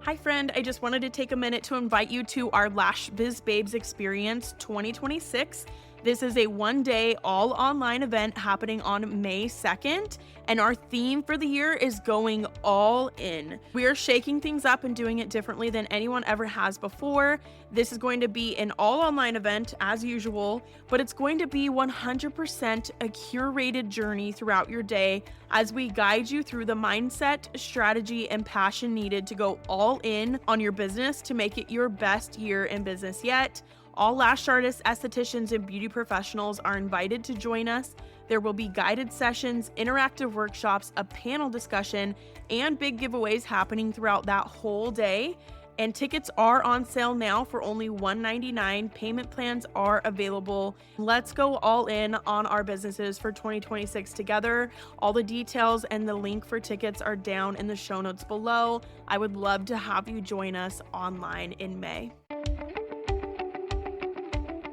Hi, friend. I just wanted to take a minute to invite you to our Lash Biz Babes Experience 2026. This is a one-day all online event happening on May 2nd, and our theme for the year is going all in. We are shaking things up and doing it differently than anyone ever has before. This is going to be an all online event as usual, but it's going to be 100% a curated journey throughout your day as we guide you through the mindset, strategy, and passion needed to go all in on your business to make it your best year in business yet. All lash artists, estheticians, and beauty professionals are invited to join us. There will be guided sessions, interactive workshops, a panel discussion, and big giveaways happening throughout that whole day. And tickets are on sale now for only $199. Payment plans are available. Let's go all in on our businesses for 2026 together. All the details and the link for tickets are down in the show notes below. I would love to have you join us online in May.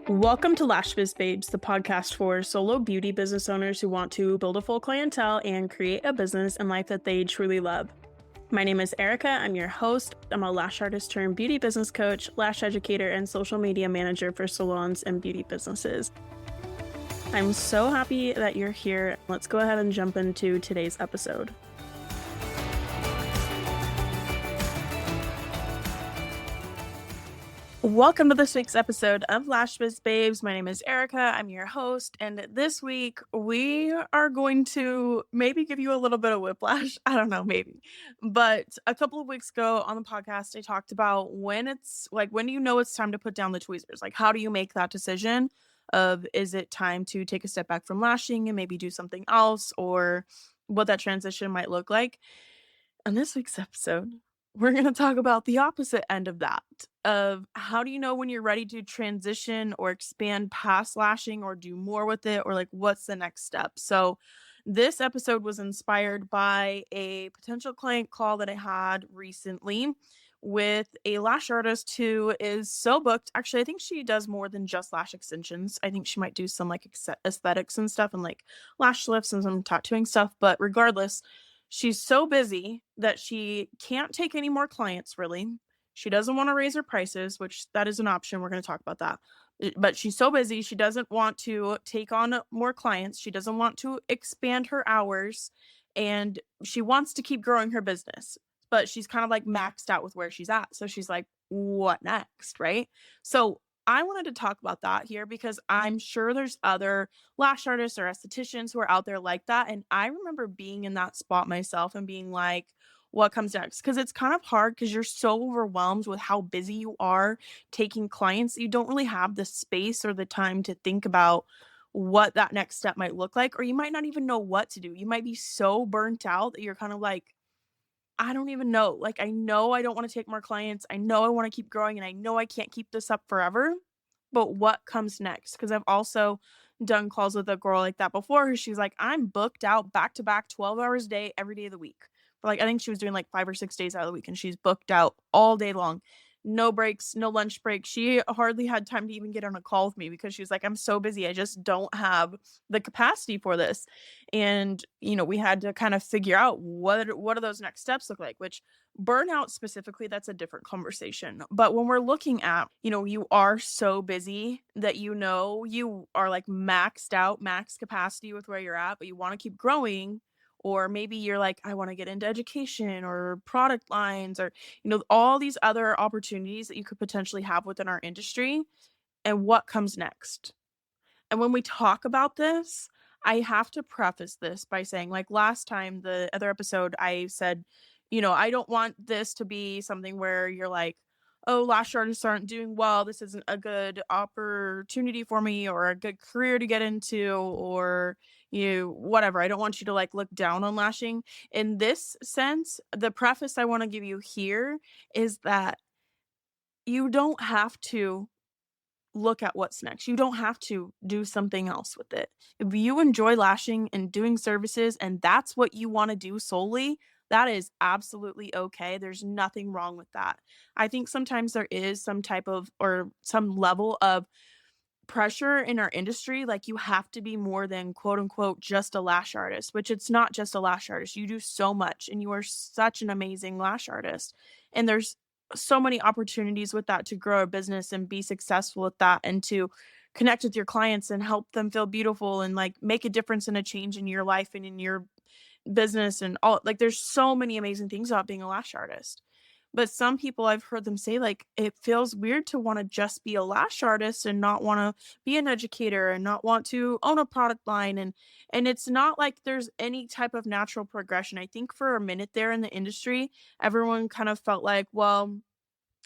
Welcome to Lash Biz Babes, the podcast for solo beauty business owners who want to build a full clientele and create a business and life that they truly love. My name is Erica. I'm your host. I'm a lash artist turned beauty business coach, lash educator, and social media manager for salons and beauty businesses. I'm so happy that you're here. Let's go ahead and jump into today's episode. Welcome to this week's episode of Lash Biz Babes. My name is Erica. I'm your host. And this week we are going to maybe give you a little bit of whiplash. I don't know, maybe. But a couple of weeks ago on the podcast, I talked about when do you know it's time to put down the tweezers? Like, how do you make that decision of, is it time to take a step back from lashing and maybe do something else, or what that transition might look like? On this week's episode, we're going to talk about the opposite end of that, of how do you know when you're ready to transition or expand past lashing or do more with it, or like what's the next step. So this episode was inspired by a potential client call that I had recently with a lash artist who is so booked. Actually, I think she does more than just lash extensions. I think she might do some like aesthetics and stuff and like lash lifts and some tattooing stuff. But regardless, she's so busy that she can't take any more clients, really. She doesn't want to raise her prices, which that is an option. We're going to talk about that. But she's so busy. She doesn't want to take on more clients. She doesn't want to expand her hours, and she wants to keep growing her business, but she's kind of like maxed out with where she's at. So she's like, what next? Right. So I wanted to talk about that here because I'm sure there's other lash artists or estheticians who are out there like that. And I remember being in that spot myself and being like, what comes next? Because it's kind of hard because you're so overwhelmed with how busy you are taking clients. You don't really have the space or the time to think about what that next step might look like, or you might not even know what to do. You might be so burnt out that you're kind of like, I don't even know. Like, I know I don't want to take more clients. I know I want to keep growing, and I know I can't keep this up forever. But what comes next? Because I've also done calls with a girl like that before, who she's like, I'm booked out back to back 12 hours a day, every day of the week. For like, I think she was doing like 5 or 6 days out of the week, and she's booked out all day long. No breaks, no lunch break. She hardly had time to even get on a call with me because she was like, I'm so busy. I just don't have the capacity for this. And, we had to kind of figure out what do those next steps look like, which burnout specifically, that's a different conversation. But when we're looking at, you are so busy that you are like maxed out, max capacity with where you're at, but you want to keep growing. Or maybe you're like, I want to get into education or product lines or, all these other opportunities that you could potentially have within our industry. And what comes next? And when we talk about this, I have to preface this by saying, like last time, the other episode, I said, I don't want this to be something where you're like, oh, lash artists aren't doing well. This isn't a good opportunity for me or a good career to get into, or whatever. I don't want you to like look down on lashing. In this sense, the preface I want to give you here is that you don't have to look at what's next. You don't have to do something else with it. If you enjoy lashing and doing services and that's what you want to do solely, that is absolutely okay. There's nothing wrong with that. I think sometimes there is some type of or some level of pressure in our industry, like you have to be more than quote unquote just a lash artist, which it's not just a lash artist. You do so much and you are such an amazing lash artist. And there's so many opportunities with that to grow a business and be successful with that and to connect with your clients and help them feel beautiful and like make a difference and a change in your life and in your business and all like there's so many amazing things about being a lash artist. But some people I've heard them say like it feels weird to want to just be a lash artist and not want to be an educator and not want to own a product line and it's not like there's any type of natural progression. I think for a minute there in the industry, everyone kind of felt like, well,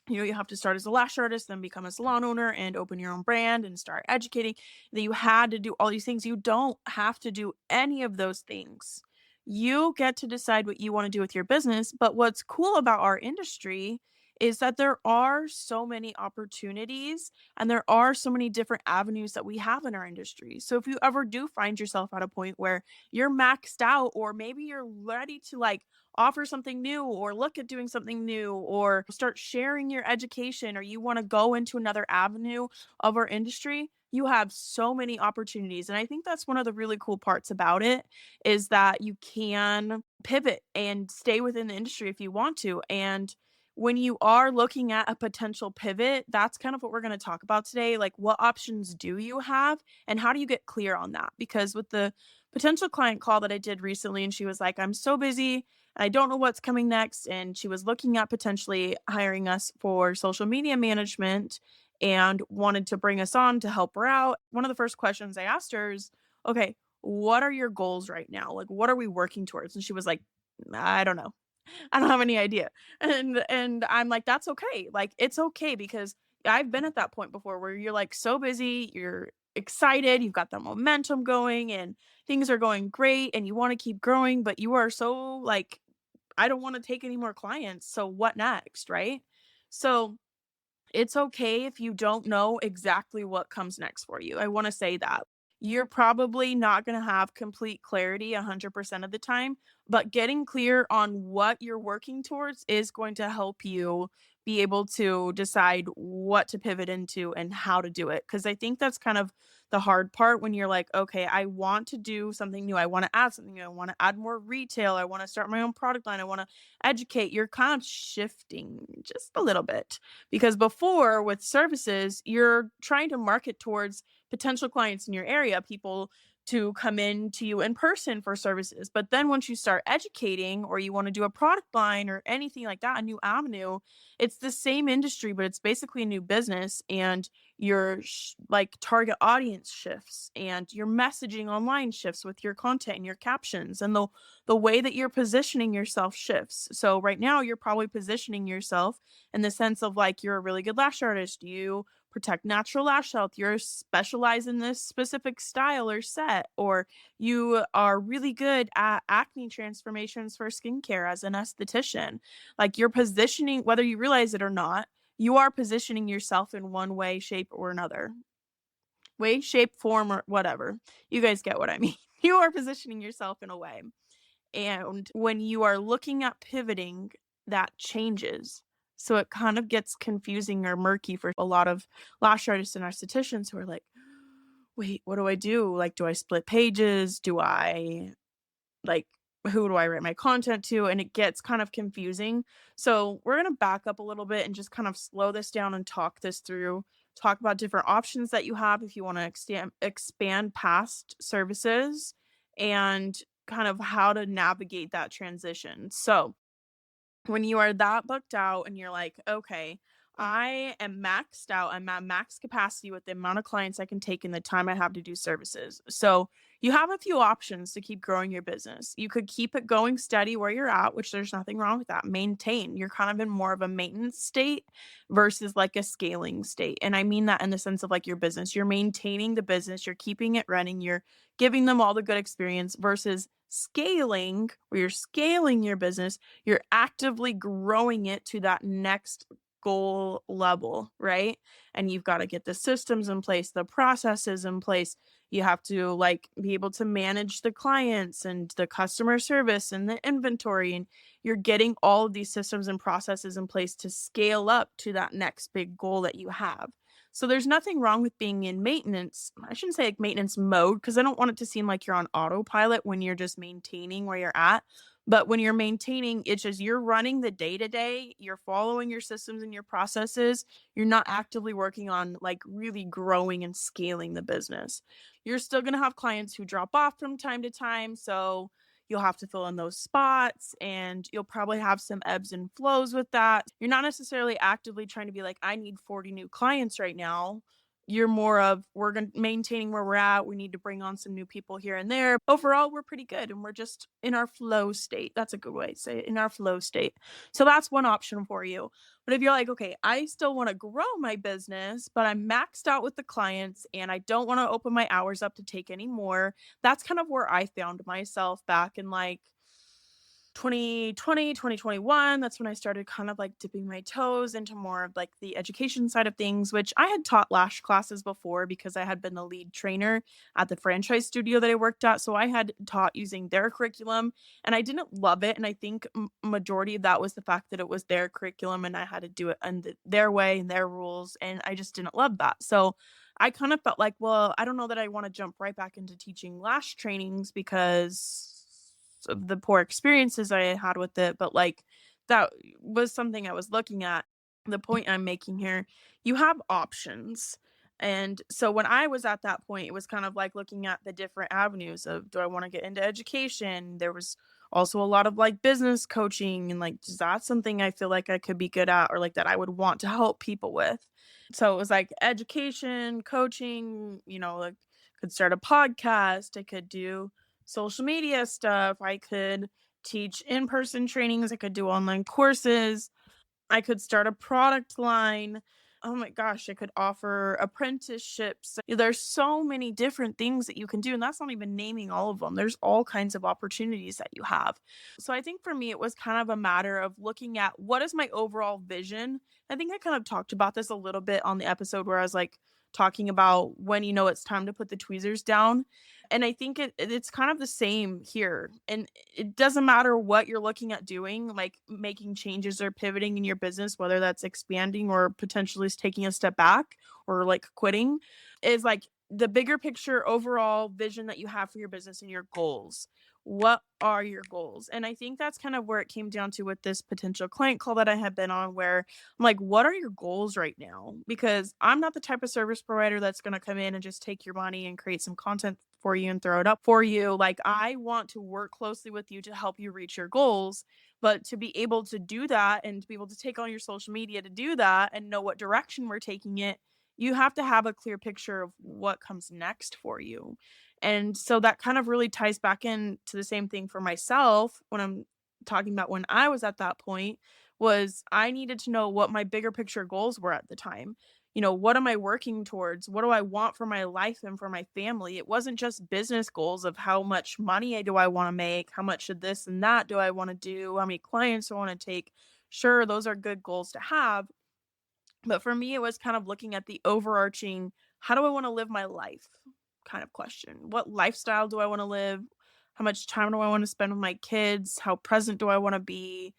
you have to start as a lash artist, then become a salon owner and open your own brand and start educating. That you had to do all these things. You don't have to do any of those things. You get to decide what you want to do with your business. But what's cool about our industry is that there are so many opportunities and there are so many different avenues that we have in our industry. So if you ever do find yourself at a point where you're maxed out, or maybe you're ready to like offer something new or look at doing something new or start sharing your education or you want to go into another avenue of our industry, you have so many opportunities. And I think that's one of the really cool parts about it is that you can pivot and stay within the industry if you want to. And when you are looking at a potential pivot, that's kind of what we're going to talk about today. Like, what options do you have and how do you get clear on that? Because with the potential client call that I did recently, and she was like, I'm so busy. I don't know what's coming next. And she was looking at potentially hiring us for social media management and wanted to bring us on to help her out. One of the first questions I asked her is, okay, what are your goals right now? Like, what are we working towards? And she was like, I don't know. I don't have any idea. And I'm like, that's okay. Like, it's okay because I've been at that point before where you're like so busy, you're excited, you've got the momentum going and things are going great and you want to keep growing, but you are so like, I don't want to take any more clients. So what next? Right. So it's okay if you don't know exactly what comes next for you. I want to say that. You're probably not going to have complete clarity 100% of the time, but getting clear on what you're working towards is going to help you be able to decide what to pivot into and how to do it. Because I think that's kind of the hard part when you're like, okay, I want to do something new. I want to add something new. I want to add more retail. I want to start my own product line. I want to educate. You're kind of shifting just a little bit because before with services, you're trying to market towards potential clients in your area, people to come in to you in person for services. But then once you start educating or you want to do a product line or anything like that, a new avenue, it's the same industry, but it's basically a new business and your like target audience shifts and your messaging online shifts with your content and your captions and the way that you're positioning yourself shifts. So right now you're probably positioning yourself in the sense of like you're a really good lash artist. You protect natural lash health, you're specialized in this specific style or set, or you are really good at acne transformations for skincare as an esthetician. Like you're positioning, whether you realize it or not, you are positioning yourself in one way, shape, or another. Way, shape, form, or whatever. You guys get what I mean. You are positioning yourself in a way. And when you are looking at pivoting, that changes. So it kind of gets confusing or murky for a lot of lash artists and estheticians who are like, wait, what do I do? Like, do I split pages? Do I like, who do I write my content to? And it gets kind of confusing. So we're going to back up a little bit and just kind of slow this down and talk this through. Talk about different options that you have if you want to expand past services and kind of how to navigate that transition. So, when you are that booked out and you're like, okay, I am maxed out. I'm at max capacity with the amount of clients I can take and the time I have to do services. So you have a few options to keep growing your business. You could keep it going steady where you're at, which there's nothing wrong with that. Maintain. You're kind of in more of a maintenance state versus like a scaling state. And I mean that in the sense of like your business. You're maintaining the business, you're keeping it running, you're giving them all the good experience versus scaling, where you're scaling your business, you're actively growing it to that next goal level, right? And you've got to get the systems in place, the processes in place. You have to like be able to manage the clients and the customer service and the inventory. And you're getting all of these systems and processes in place to scale up to that next big goal that you have. So there's nothing wrong with being in maintenance. I shouldn't say like maintenance mode because I don't want it to seem like you're on autopilot when you're just maintaining where you're at. But when you're maintaining, it's just you're running the day to day, you're following your systems and your processes. You're not actively working on like really growing and scaling the business. You're still going to have clients who drop off from time to time. So you'll have to fill in those spots and you'll probably have some ebbs and flows with that. You're not necessarily actively trying to be like, I need 40 new clients right now. You're more of we're going maintaining where we're at. We need to bring on some new people here and there. Overall, we're pretty good and we're just in our flow state. That's a good way to say it, in our flow state. So that's one option for you. But if you're like, okay, I still want to grow my business, but I'm maxed out with the clients and I don't want to open my hours up to take any more, that's kind of where I found myself back in like 2020, 2021. That's when I started kind of like dipping my toes into more of like the education side of things, which I had taught Lash classes before because I had been the lead trainer at the franchise studio that I worked at. So I had taught using their curriculum and I didn't love it. And I think majority of that was the fact that it was their curriculum and I had to do it their way and their rules. And I just didn't love that. So I kind of felt like, well, I don't know that I want to jump right back into teaching Lash trainings because of the poor experiences I had with it, but like that was something I was looking at. The point I'm making here, you have options. And so when I was at that point, it was kind of like looking at the different avenues of do I want to get into education? There was also a lot of like business coaching and like is that something I feel like I could be good at or like that I would want to help people with. So it was like education, coaching, like could start a podcast, I could do social media stuff. I could teach in-person trainings. I could do online courses. I could start a product line. Oh my gosh, I could offer apprenticeships. There's so many different things that you can do, and that's not even naming all of them. There's all kinds of opportunities that you have. So I think for me, it was kind of a matter of looking at what is my overall vision. I think I kind of talked about this a little bit on the episode where I was like talking about when you know it's time to put the tweezers down. And I think it's kind of the same here. And it doesn't matter what you're looking at doing, like making changes or pivoting in your business, whether that's expanding or potentially taking a step back or like quitting, is like the bigger picture overall vision that you have for your business and your goals. What are your goals? And I think that's kind of where it came down to with this potential client call that I had been on, where I'm like, what are your goals right now? Because I'm not the type of service provider that's going to come in and just take your money and create some content for you and throw it up for you. Like, I want to work closely with you to help you reach your goals. But to be able to do that and to be able to take on your social media to do that and know what direction we're taking it, you have to have a clear picture of what comes next for you. And so that kind of really ties back into the same thing for myself when I'm talking about when I was at that point was I needed to know what my bigger picture goals were at the time. What am I working towards? What do I want for my life and for my family? It wasn't just business goals of how much money do I want to make, how much of this and that do I want to do, how many clients do I want to take. Sure, those are good goals to have, but for me, it was kind of looking at the overarching, how do I want to live my life kind of question. What lifestyle do I want to live? How much time do I want to spend with my kids? How present do I want to be?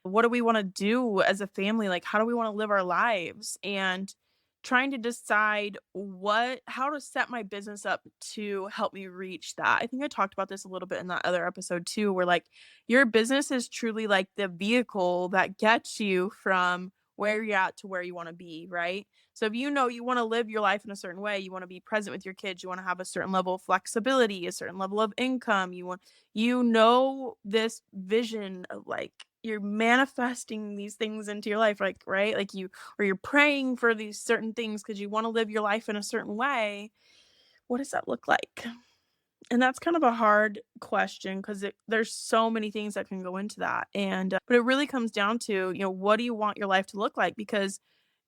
What do we want to do as a family? Like, how do we want to live our lives? And trying to decide how to set my business up to help me reach that. I think I talked about this a little bit in that other episode too, where like your business is truly like the vehicle that gets you from where you're at to where you want to be, right? So if you know you want to live your life in a certain way, you want to be present with your kids, you want to have a certain level of flexibility, a certain level of income, this vision of like you're manifesting these things into your life, like, right? Like you're praying for these certain things because you want to live your life in a certain way. What does that look like? And that's kind of a hard question because there's so many things that can go into that. And but it really comes down to, what do you want your life to look like? Because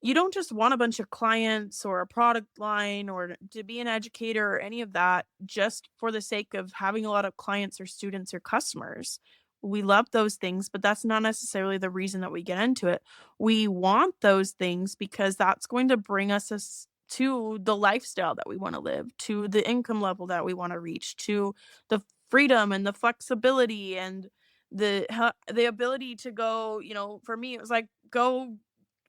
you don't just want a bunch of clients or a product line or to be an educator or any of that just for the sake of having a lot of clients or students or customers. We love those things, but that's not necessarily the reason that we get into it. We want those things because that's going to bring us to the lifestyle that we want to live, to the income level that we want to reach, to the freedom and the flexibility and the ability to go, for me it was like go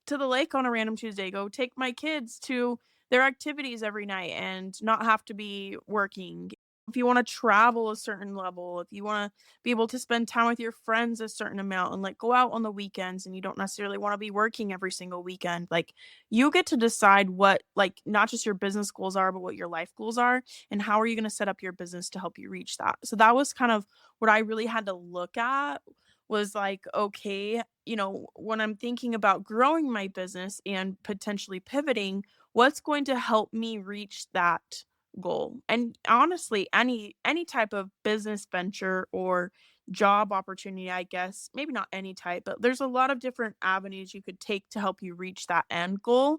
to the lake on a random Tuesday, go take my kids to their activities every night and not have to be working. if you wanna travel a certain level, if you wanna be able to spend time with your friends a certain amount and, like, go out on the weekends and you don't necessarily wanna be working every single weekend, like, you get to decide what, like, not just your business goals are, but what your life goals are, and how are you gonna set up your business to help you reach that. So that was kind of what I really had to look at was like, okay, when I'm thinking about growing my business and potentially pivoting, what's going to help me reach that goal? And honestly, any type of business venture or job opportunity, I guess, maybe not any type, but there's a lot of different avenues you could take to help you reach that end goal.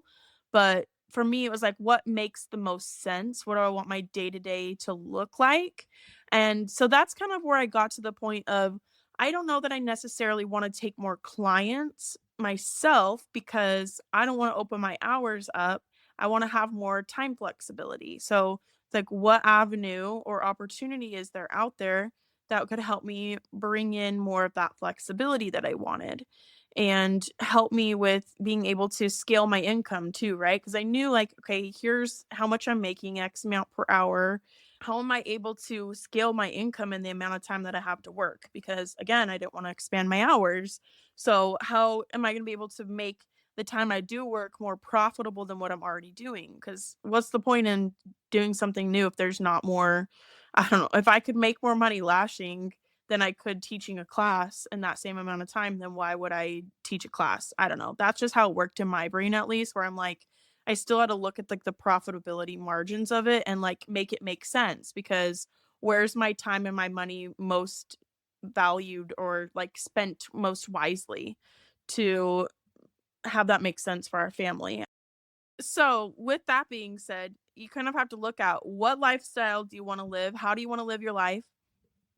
But for me, it was like, what makes the most sense? What do I want my day to day to look like? And so that's kind of where I got to the point of I don't know that I necessarily want to take more clients myself because I don't want to open my hours up. I want to have more time flexibility. So it's like, what avenue or opportunity is there out there that could help me bring in more of that flexibility that I wanted and help me with being able to scale my income too, right? Because I knew, like, okay, here's how much I'm making X amount per hour. How am I able to scale my income in the amount of time that I have to work? Because again, I didn't want to expand my hours. So, how am I going to be able to make the time I do work more profitable than what I'm already doing? Because what's the point in doing something new if there's not more? I don't know. If I could make more money lashing than I could teaching a class in that same amount of time, then why would I teach a class? I don't know. That's just how it worked in my brain, at least, where I'm like, I still had to look at like the profitability margins of it and like make it make sense because where's my time and my money most valued or like spent most wisely to have that make sense for our family. So, with that being said, you kind of have to look at what lifestyle do you want to live? How do you want to live your life?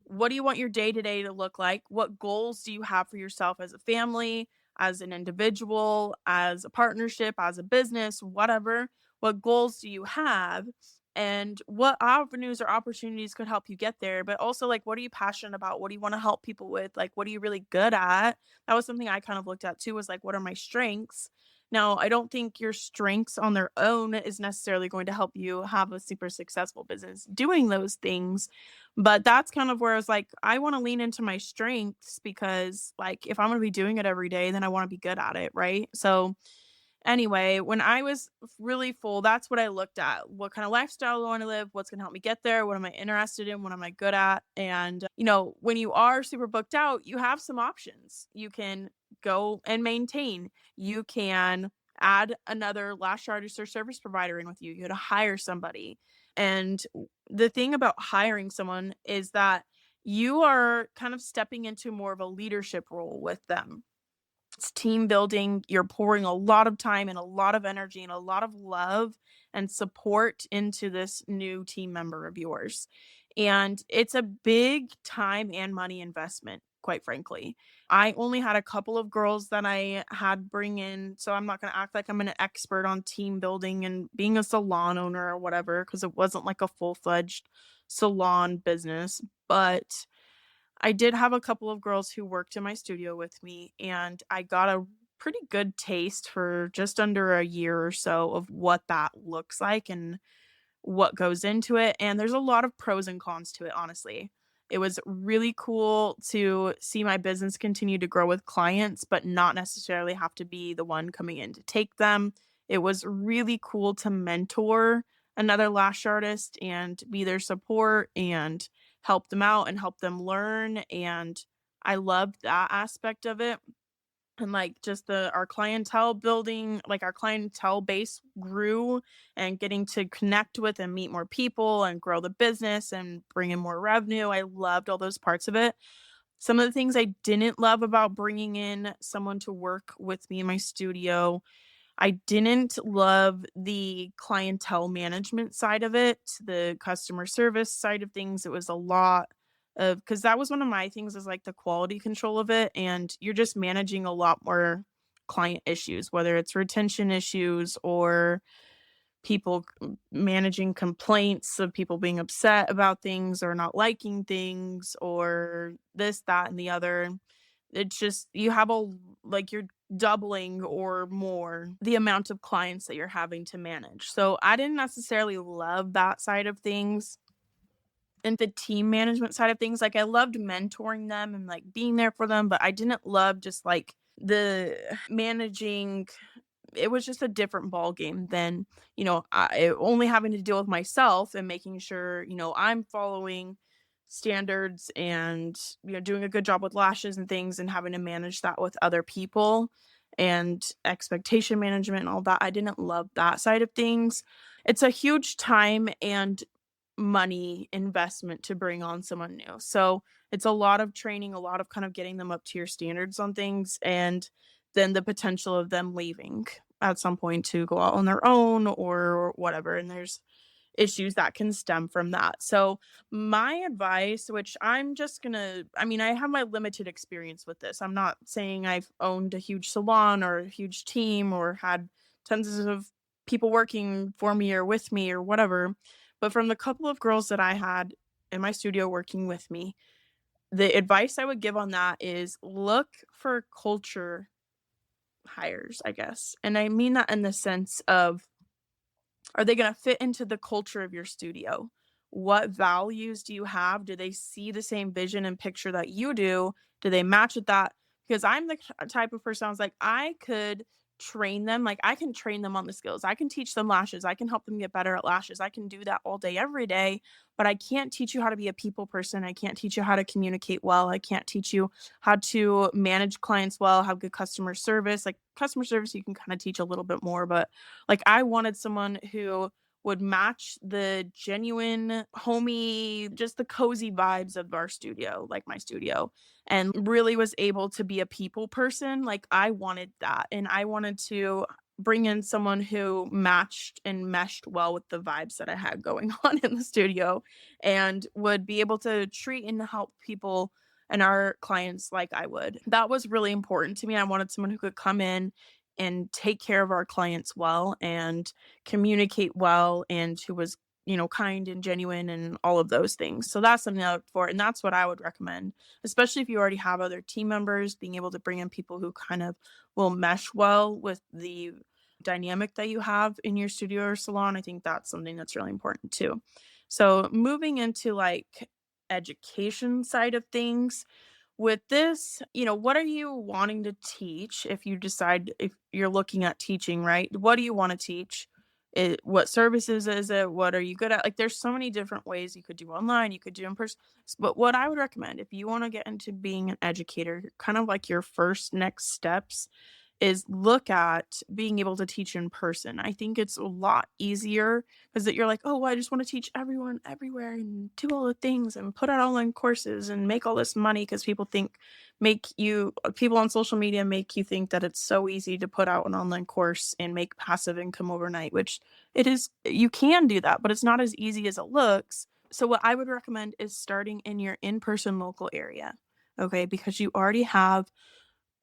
What do you want your day to day to look like? What goals do you have for yourself as a family, as an individual, as a partnership, as a business, whatever? What goals do you have? And what avenues or opportunities could help you get there? But also, like, what are you passionate about? What do you want to help people with? Like, what are you really good at? That was something I kind of looked at too, was like, what are my strengths? Now, I don't think your strengths on their own is necessarily going to help you have a super successful business doing those things, but that's kind of where I was like, I wanna lean into my strengths because, like, if I'm gonna be doing it every day, then I wanna be good at it, right? So, anyway, when I was really full, that's what I looked at. What kind of lifestyle do I wanna live? What's gonna help me get there? What am I interested in? What am I good at? And, when you are super booked out, you have some options. You can go and maintain. You can add another lash artist or service provider in with you. You gotta hire somebody. And the thing about hiring someone is that you are kind of stepping into more of a leadership role with them. It's team building. You're pouring a lot of time and a lot of energy and a lot of love and support into this new team member of yours. And it's a big time and money investment, quite frankly. I only had a couple of girls that I had bring in, so I'm not going to act like I'm an expert on team building and being a salon owner or whatever, because it wasn't like a full fledged salon business. But I did have a couple of girls who worked in my studio with me, and I got a pretty good taste for just under a year or so of what that looks like and what goes into it, and there's a lot of pros and cons to it, honestly. It was really cool to see my business continue to grow with clients, but not necessarily have to be the one coming in to take them. It was really cool to mentor another lash artist and be their support and help them out and help them learn, and I loved that aspect of it. And like just the our clientele building, like our clientele base grew and getting to connect with and meet more people and grow the business and bring in more revenue. I loved all those parts of it. Some of the things I didn't love about bringing in someone to work with me in my studio, I didn't love the clientele management side of it, the customer service side of things. It was a lot of because that was one of my things is like the quality control of it. And you're just managing a lot more client issues, whether it's retention issues or managing complaints of people being upset about things or not liking things or this, that, and the other. It's just you have a like you're doubling or more the amount of clients that you're having to manage. So I didn't necessarily love that side of things. And the team management side of things, like, I loved mentoring them and, like, being there for them, but I didn't love just, like, the managing. It was just a different ball game than, I only having to deal with myself and making sure, I'm following standards and, doing a good job with lashes and things and having to manage that with other people and expectation management and all that. I didn't love that side of things. It's a huge time and money investment to bring on someone new. So it's a lot of training, a lot of kind of getting them up to your standards on things, and then the potential of them leaving at some point to go out on their own or whatever. And there's issues that can stem from that. So, my advice, which I mean, I have my limited experience with this. I'm not saying I've owned a huge salon or a huge team or had tons of people working for me or with me or whatever. But from the couple of girls that I had in my studio working with me, the advice I would give on that is look for culture hires, I guess. And I mean that in the sense of, are they going to fit into the culture of your studio? What values do you have? Do they see the same vision and picture that you do? Do they match with that? Because I'm the type of person I was like, I could train them. Like, I can train them on the skills. I can teach them lashes. I can help them get better at lashes. I can do that all day, every day. But I can't teach you how to be a people person. I can't teach you how to communicate well. I can't teach you how to manage clients well, have good customer service. Like, customer service, you can kind of teach a little bit more, but like, I wanted someone who would match the genuine, homey, just the cozy vibes of our studio, like my studio, and really was able to be a people person. Like, I wanted that, and I wanted to bring in someone who matched and meshed well with the vibes that I had going on in the studio and would be able to treat and help people and our clients like I would. That was really important to me. I wanted someone who could come in and take care of our clients well and communicate well and who was, kind and genuine and all of those things. So that's something I look for. And that's what I would recommend, especially if you already have other team members, being able to bring in people who kind of will mesh well with the dynamic that you have in your studio or salon. I think that's something that's really important too. So moving into like education side of things, with this, what are you wanting to teach if you decide if you're looking at teaching, right? What do you want to teach? What services is it? What are you good at? Like, there's so many different ways you could do online, you could do in person. But what I would recommend if you want to get into being an educator, kind of like your first next steps, is look at being able to teach in person. I think it's a lot easier because that you're like, oh, well, I just want to teach everyone everywhere and do all the things and put out online courses and make all this money because people on social media make you think that it's so easy to put out an online course and make passive income overnight, which it is. You can do that, but it's not as easy as it looks. So what I would recommend is starting in your in-person local area. Okay, because you already have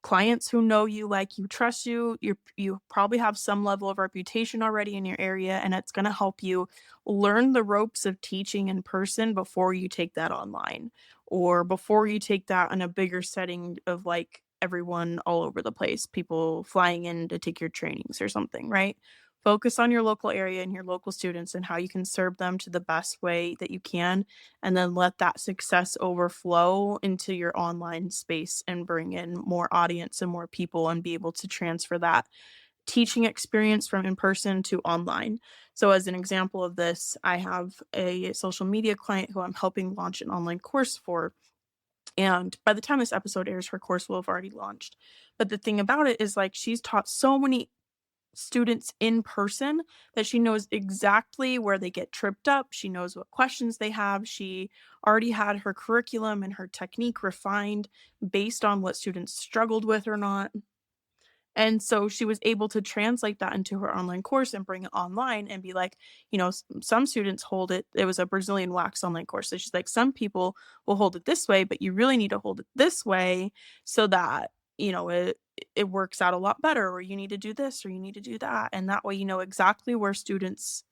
clients who know you, like you, trust you. You probably have some level of reputation already in your area, and it's going to help you learn the ropes of teaching in person before you take that online or before you take that in a bigger setting of like everyone all over the place, people flying in to take your trainings or something, right? Focus on your local area and your local students and how you can serve them to the best way that you can, and then let that success overflow into your online space and bring in more audience and more people and be able to transfer that teaching experience from in person to online. So as an example of this, I have a social media client who I'm helping launch an online course for. And by the time this episode airs, her course will have already launched. But the thing about it is, like, she's taught so many students in person that she knows exactly where they get tripped up. She knows what questions they have. She already had her curriculum and her technique refined based on what students struggled with or not. And so she was able to translate that into her online course and bring it online and be like, some students hold it. It was a Brazilian wax online course. So she's like, some people will hold it this way, but you really need to hold it this way so that, it works out a lot better, or you need to do this or you need to do that. And that way, you know exactly where students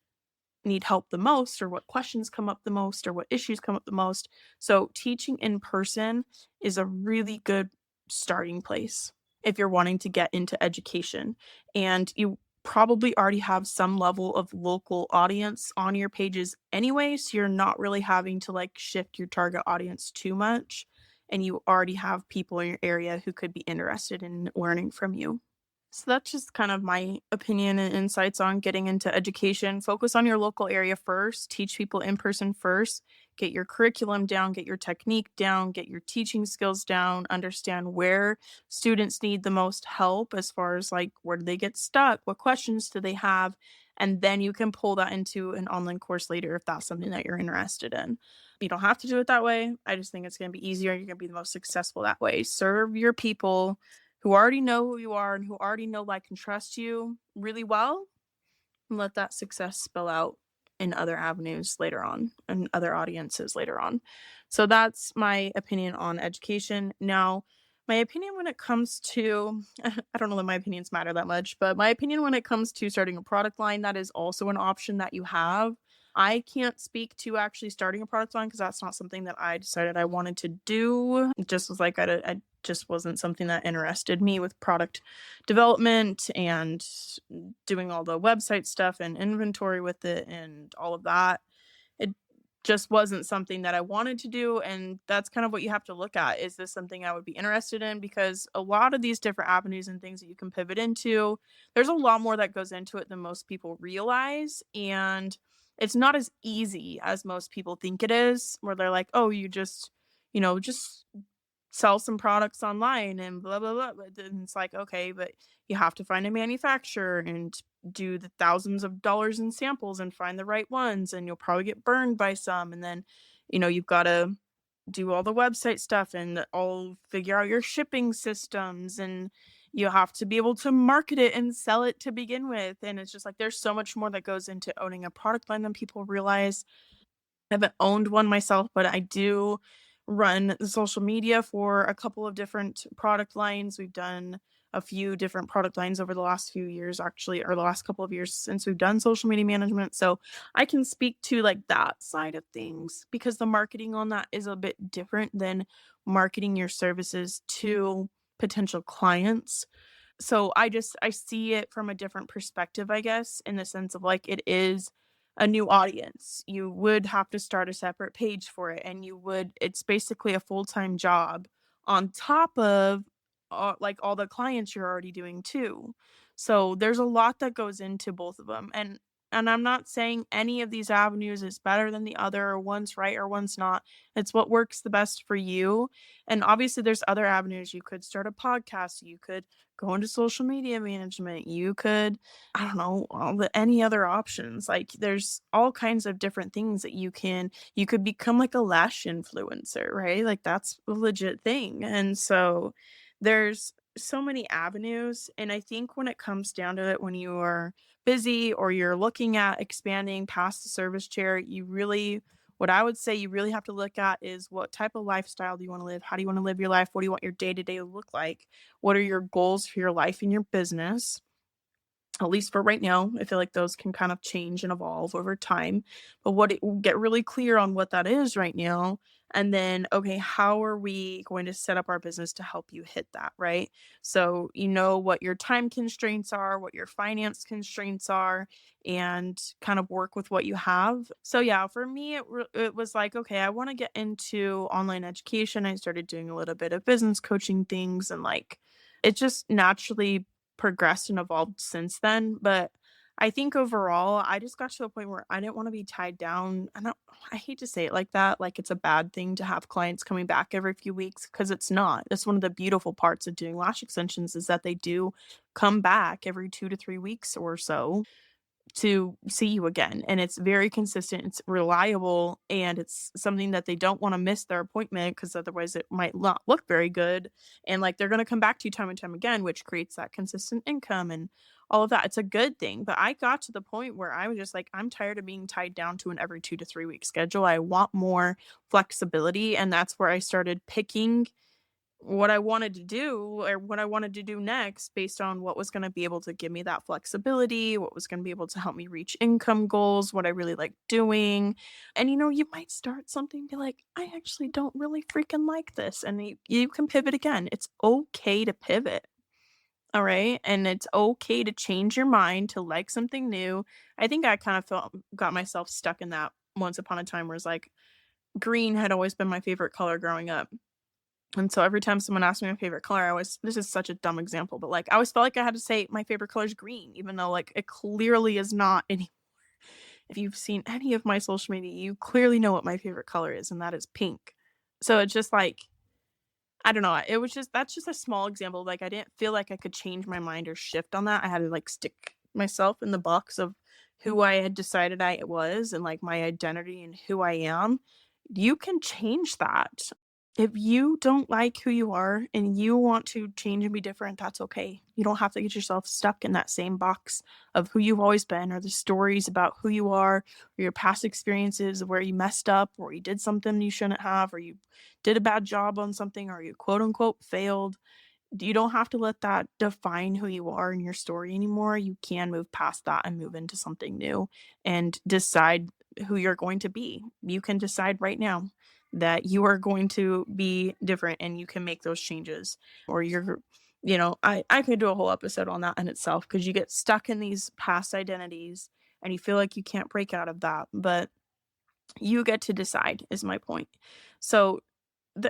need help the most, or what questions come up the most, or what issues come up the most. So teaching in person is a really good starting place if you're wanting to get into education. And you probably already have some level of local audience on your pages anyway, so you're not really having to like shift your target audience too much. And you already have people in your area who could be interested in learning from you. So that's just kind of my opinion and insights on getting into education. Focus on your local area first, teach people in person first, get your curriculum down, get your technique down, get your teaching skills down, understand where students need the most help as far as like where do they get stuck, what questions do they have, and then you can pull that into an online course later if that's something that you're interested in. You don't have to do it that way. I just think it's going to be easier. You're going to be the most successful that way. Serve your people who already know who you are and who already know, like, and trust you really well, and let that success spill out in other avenues later on and other audiences later on. So that's my opinion on education. Now, my opinion when it comes to I don't know that my opinions matter that much, but my opinion when it comes to starting a product line, that is also an option that you have. I can't speak to actually starting a product line because that's not something that I decided I wanted to do. It just was like I just wasn't something that interested me with product development and doing all the website stuff and inventory with it and all of that. It just wasn't something that I wanted to do. And that's kind of what you have to look at. Is this something I would be interested in? Because a lot of these different avenues and things that you can pivot into, there's a lot more that goes into it than most people realize. And it's not as easy as most people think it is, where they're like, oh, you just, just sell some products online and blah blah blah. But then it's like, okay, but you have to find a manufacturer and do the thousands of dollars in samples and find the right ones, and you'll probably get burned by some. And then, you've got to do all the website stuff and all figure out your shipping systems, and you have to be able to market it and sell it to begin with. And it's just like there's so much more that goes into owning a product line than people realize. I haven't owned one myself, but I do run the social media for a couple of different product lines. We've done a few different product lines over the last few years, actually, or the last couple of years since we've done social media management. So I can speak to like that side of things because the marketing on that is a bit different than marketing your services to potential clients. So I see it from a different perspective, I guess, in the sense of like it is a new audience. You would have to start a separate page for it, and it's basically a full-time job on top of like all the clients you're already doing too. So there's a lot that goes into both of them. And I'm not saying any of these avenues is better than the other, or one's right or one's not. It's what works the best for you. And obviously there's other avenues. You could start a podcast, you could go into social media management. You could, I don't know, any other options. Like there's all kinds of different things that you could become like a lash influencer, right? Like that's a legit thing. And so there's so many avenues. And I think when it comes down to it, when you are busy or you're looking at expanding past the service chair, what I would say you really have to look at is what type of lifestyle do you want to live? How do you want to live your life? What do you want your day to day to look like? What are your goals for your life and your business? At least for right now, I feel like those can kind of change and evolve over time. But get really clear on what that is right now. And then, okay, how are we going to set up our business to help you hit that, right? So, you know what your time constraints are, what your finance constraints are, and kind of work with what you have. So, yeah, for me, it was like, okay, I want to get into online education. I started doing a little bit of business coaching things, and like it just naturally progressed and evolved since then. But I think overall, I just got to a point where I didn't want to be tied down. I hate to say it like that, like it's a bad thing to have clients coming back every few weeks because it's not. That's one of the beautiful parts of doing lash extensions is that they do come back every 2 to 3 weeks or so to see you again. And it's very consistent, it's reliable, and it's something that they don't want to miss their appointment because otherwise it might not look very good. And like they're going to come back to you time and time again, which creates that consistent income and all of that. It's a good thing. But I got to the point where I was just like, I'm tired of being tied down to an every 2 to 3 week schedule. I want more flexibility. And that's where I started picking what I wanted to do or what I wanted to do next based on what was going to be able to give me that flexibility, what was going to be able to help me reach income goals, what I really like doing. And you might start something, be like, I actually don't really freaking like this. And you can pivot again. It's okay to pivot. All right. And it's okay to change your mind to like something new. I think I kind of got myself stuck in that once upon a time where it's like green had always been my favorite color growing up. And so every time someone asked me my favorite color, I always, this is such a dumb example, but like I always felt like I had to say my favorite color is green, even though like it clearly is not any. If you've seen any of my social media, you clearly know what my favorite color is, and that is pink. So it's just like, I don't know. It was just, that's just a small example. Like I didn't feel like I could change my mind or shift on that. I had to like stick myself in the box of who I had decided I was and like my identity and who I am. You can change that. If you don't like who you are and you want to change and be different, that's okay. You don't have to get yourself stuck in that same box of who you've always been or the stories about who you are or your past experiences of where you messed up or you did something you shouldn't have or you did a bad job on something or you quote unquote failed. You don't have to let that define who you are in your story anymore. You can move past that and move into something new and decide who you're going to be. You can decide right now that you are going to be different and you can make those changes or I could do a whole episode on that in itself because you get stuck in these past identities and you feel like you can't break out of that, but you get to decide is my point. So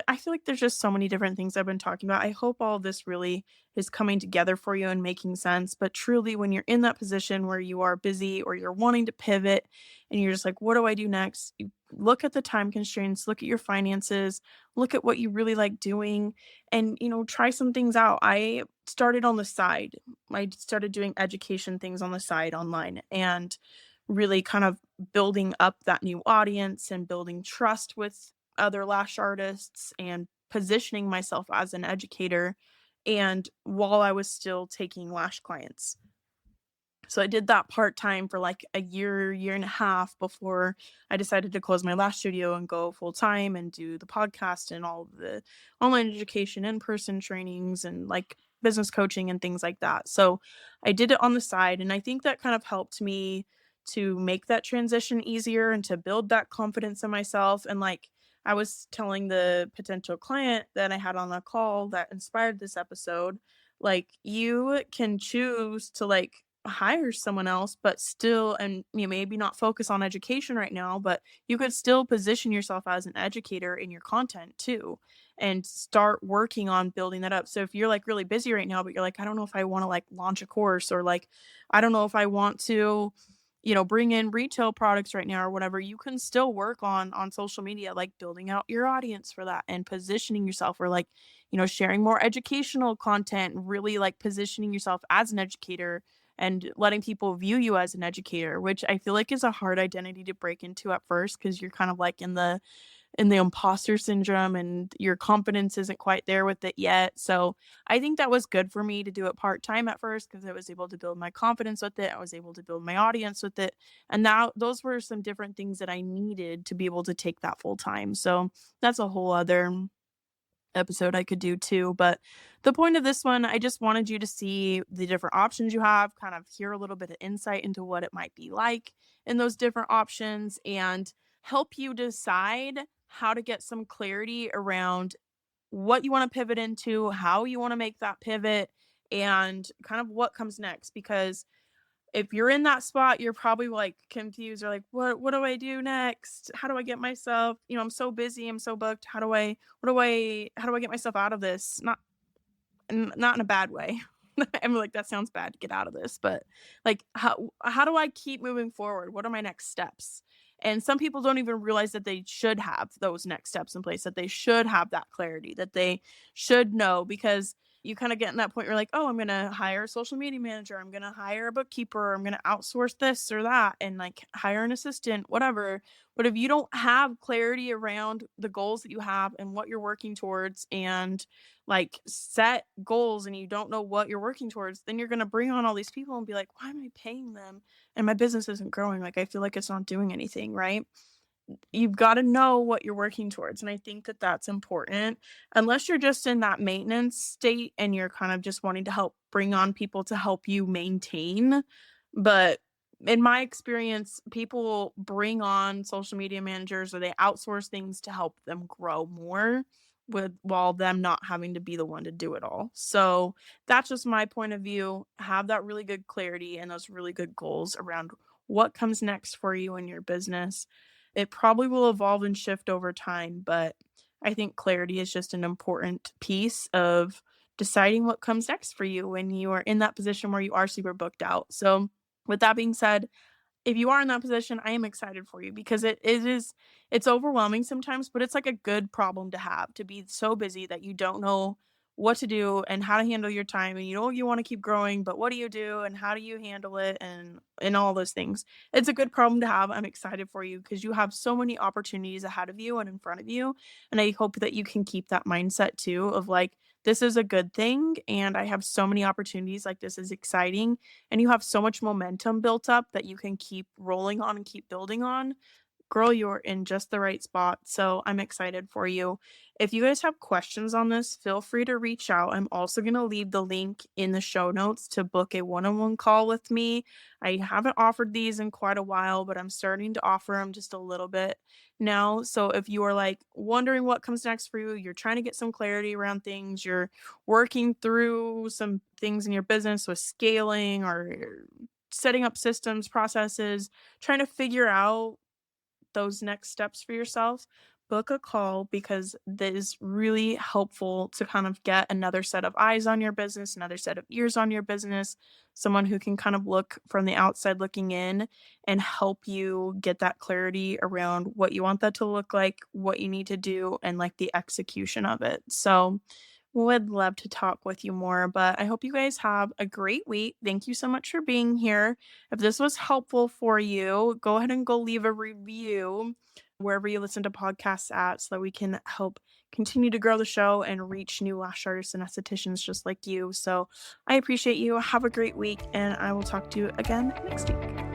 I feel like there's just so many different things I've been talking about. I hope all of this really is coming together for you and making sense. But truly, when you're in that position where you are busy or you're wanting to pivot and you're just like, what do I do next? You look at the time constraints, look at your finances, look at what you really like doing, and try some things out. I started on the side. I started doing education things on the side online and really kind of building up that new audience and building trust with other lash artists and positioning myself as an educator and while I was still taking lash clients. So I did that part time for like a year, year and a half before I decided to close my lash studio and go full time and do the podcast and all of the online education, in person trainings, and like business coaching and things like that. So I did it on the side. And I think that kind of helped me to make that transition easier and to build that confidence in myself. And like I was telling the potential client that I had on the call that inspired this episode, like you can choose to like hire someone else, but still, and you maybe not focus on education right now, but you could still position yourself as an educator in your content too, and start working on building that up. So if you're like really busy right now, but you're like, I don't know if I want to like launch a course or like, I don't know if I want to, bring in retail products right now or whatever, you can still work on social media, like building out your audience for that and positioning yourself or like, sharing more educational content, really like positioning yourself as an educator and letting people view you as an educator, which I feel like is a hard identity to break into at first because you're kind of like in the imposter syndrome and your confidence isn't quite there with it yet. So I think that was good for me to do it part time at first because I was able to build my confidence with it. I was able to build my audience with it. And now those were some different things that I needed to be able to take that full time. So that's a whole other episode I could do too. But the point of this one, I just wanted you to see the different options you have, kind of hear a little bit of insight into what it might be like in those different options, and help you decide how to get some clarity around what you want to pivot into, how you want to make that pivot, and kind of what comes next. Because if you're in that spot, you're probably like confused or like, what do I do next? How do I get myself, I'm so busy, I'm so booked. How do I get myself out of this? Not in a bad way. I'm like, that sounds bad to get out of this, but like how do I keep moving forward? What are my next steps? And some people don't even realize that they should have those next steps in place, that they should have that clarity, that they should know because you kind of get in that point where you're like, oh, I'm gonna hire a social media manager, I'm gonna hire a bookkeeper, I'm gonna outsource this or that, and like hire an assistant, whatever. But if you don't have clarity around the goals that you have and what you're working towards and like set goals and you don't know what you're working towards, then you're going to bring on all these people and be like, why am I paying them? And my business isn't growing. Like, I feel like it's not doing anything, right? You've got to know what you're working towards. And I think that that's important. Unless you're just in that maintenance state and you're kind of just wanting to help bring on people to help you maintain. But in my experience, people bring on social media managers or they outsource things to help them grow more with while them not having to be the one to do it all. So that's just my point of view. Have that really good clarity and those really good goals around what comes next for you in your business. It probably will evolve and shift over time, but I think clarity is just an important piece of deciding what comes next for you when you are in that position where you are super booked out. So, with that being said, if you are in that position, I am excited for you because it's overwhelming sometimes, but it's like a good problem to have to be so busy that you don't know what to do and how to handle your time and you know you want to keep growing, but what do you do and how do you handle it and all those things. It's a good problem to have. I'm excited for you because you have so many opportunities ahead of you and in front of you, and I hope that you can keep that mindset too of like this is a good thing and I have so many opportunities, like this is exciting, and you have so much momentum built up that you can keep rolling on and keep building on. Girl, you're in just the right spot. So I'm excited for you. If you guys have questions on this, feel free to reach out. I'm also going to leave the link in the show notes to book a one on one call with me. I haven't offered these in quite a while, but I'm starting to offer them just a little bit now. So if you are like wondering what comes next for you, you're trying to get some clarity around things, you're working through some things in your business with scaling or setting up systems, processes, trying to figure out those next steps for yourself, book a call because that is really helpful to kind of get another set of eyes on your business, another set of ears on your business, someone who can kind of look from the outside looking in and help you get that clarity around what you want that to look like, what you need to do, and like the execution of it. So, would love to talk with you more, but I hope you guys have a great week. Thank you so much for being here. If this was helpful for you, go ahead and go leave a review wherever you listen to podcasts at so that we can help continue to grow the show and reach new lash artists and estheticians just like you. So I appreciate you. Have a great week, and I will talk to you again next week.